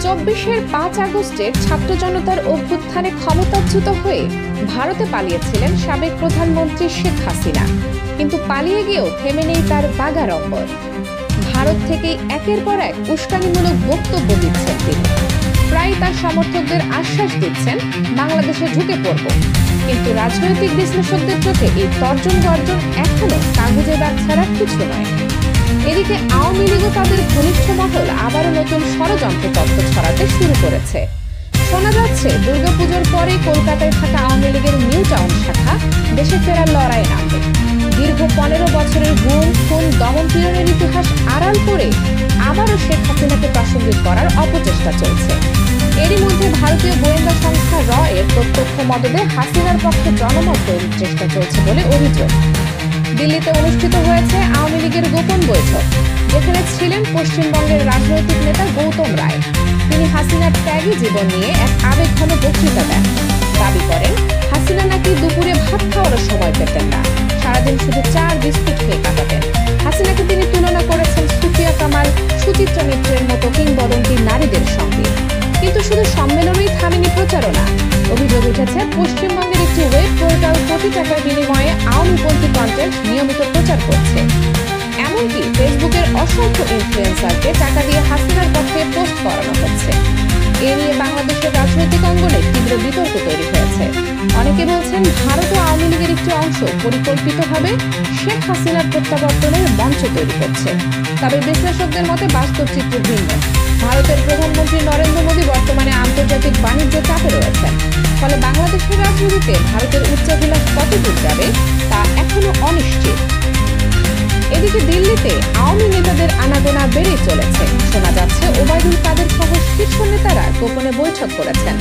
২৪-এর ৫ আগস্টের ছাত্র জনতার অভ্যুত্থানে ক্ষমতাচ্যুত হয়ে ভারতে পালিয়েছিলেন সাবেক প্রধানমন্ত্রী শেখ হাসিনা। কিন্তু পালিয়ে গিয়েও থেমে নেই তার বাগাড়ম্বর। ভারত থেকেই একের পর এক উস্কানিমূলক বক্তব্য দিচ্ছেন তিনি। প্রায় তার সমর্থকদের আশ্বাস দিচ্ছেন বাংলাদেশে ঢুকে পড়ব। কিন্তু রাজনৈতিক বিশ্লেষকদের চোখে এই তর্জন গর্জন এখনো কাগজে দাগ ছাড়া কিছু নয়। এদিকে আওয়ামী লীগও তাদের ঘনিষ্ঠ মহল আবারও নতুন ষড়যন্ত্র তত্ত্ব ছড়াতে শুরু করেছে। শোনা যাচ্ছে দুর্গাপুজোর পরে কলকাতায় থাকা আওয়ামী লীগের নিউ টাউন শাখা দেশে ফেরার লড়াইয়ে নামবে। দীর্ঘ ১৫ বছরের গুম, খুন, দমন-পীড়নের ইতিহাস আড়াল করে আবারও শেখ হাসিনাকে প্রাসঙ্গিক করার অপচেষ্টা চলছে। এরই মধ্যে ভারতীয় গোয়েন্দা সংস্থা র এর প্রত্যক্ষ মদদে হাসিনার পক্ষে জনমত তৈরির চেষ্টা চলছে বলে অভিযোগ। দিল্লিতে অনুষ্ঠিত হয়েছে আওয়ামী লীগের গোপন বৈঠক, যেখানে ছিলেন পশ্চিমবঙ্গের রাজনৈতিক নেতা গৌতম রায়। তিনি হাসিনার ত্যাগী জীবন নিয়ে এক আবেগঘন বক্তৃতা দেন। দাবি করেন হাসিনা নাকি দুপুরে ভাত খাওয়ারও সময় পেতেন না, সারাদিন শুধু চার বিস্কুট খেয়ে কাটাতেন। হাসিনাকে তিনি তুলনা করেছেন সুফিয়া কামাল, সুচিত্রা মিত্রের মতো কিংবদন্তি নারীদের সঙ্গে। কিন্তু শুধু সম্মেলনেই থামেনি প্রচারণা। অভিযোগ উঠেছে পশ্চিমবঙ্গের একটি ওয়েব পোর্টাল কোটি টাকার বিনিময়ে আওয়ামীপন্থী কন্টেন্ট নিয়মিত প্রচার করছে। এমনকি ফেসবুকের অসংখ্য ইনফ্লুয়েন্সারকে টাকা দিয়ে হাসিনার পক্ষে পোস্ট করানো হচ্ছে। এ নিয়ে বাংলাদেশের রাজনৈতিক অঙ্গনে তীব্র বিতর্ক তৈরি হয়েছে। অনেকে বলছেন ভারত ও আওয়ামী লীগের একটি অংশ পরিকল্পিতভাবে শেখ হাসিনার প্রত্যাবর্তনের মঞ্চ তৈরি করছে। তবে বিশ্লেষকদের মতে বাস্তব চিত্র ভিন্ন। ভারতের প্রধানমন্ত্রী নরেন্দ্র মোদী বর্তমানে আন্তর্জাতিক বাণিজ্য চাপে রয়েছেন। ফলে বাংলাদেশের রাজনীতিতে ভারতের উচ্চাভিলাষ কতদূর যাবে তা এখনো অনিশ্চিত। এদিকে দিল্লিতে আওয়ামী নেতাদের আনাগোনা বেড়ে চলেছে। শোনা যাচ্ছে ওবায়দুল কাদের সহ শীর্ষ নেতারা গোপনে বৈঠক করেছেন।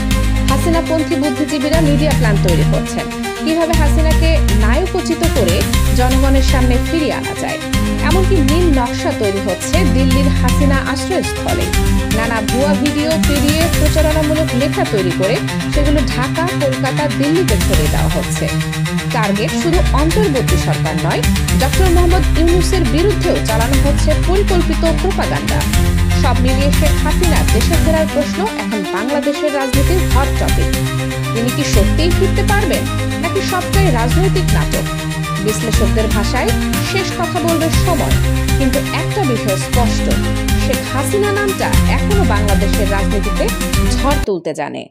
হাসিনাপন্থী বুদ্ধিজীবীরা মিডিয়া প্ল্যান তৈরি করছেন, কিভাবে হাসিনাকে নায়কোচিত করে জনগণের সামনে ফিরিয়ে আনা যায়। এমনকি নীল নকশা তৈরি হচ্ছে দিল্লির হাসিনা আশ্রয়স্থলে। নানা ভুয়া ভিডিও, পিডিএফ, প্রচারণামূলক লেখা তৈরি করে সেগুলো ঢাকা, কলকাতা, দিল্লিতে ছড়িয়ে দেওয়া হচ্ছে। টার্গেট শুধু অন্তর্বর্তী সরকার নয়, ডক্টর মোহাম্মদ ইউনূসের বিরুদ্ধেও চালানো হচ্ছে পরিকল্পিত প্রোপাগান্ডা। সব মিলিয়ে শেখ হাসিনা দেশে ফেরার প্রশ্ন এখন বাংলাদেশের রাজনীতির হট টপিক। তিনি কি সত্যিই ফিরতে পারবেন, নাকি সবটাই রাজনৈতিক নাটক? বিশ্লেষকদের ভাষায় শেষ কথা বলবে সময়। কিন্তু একটা বিষয় স্পষ্ট, শেখ হাসিনা নামটা এখনো বাংলাদেশের রাজনীতিতে ঝড় তুলতে জানে।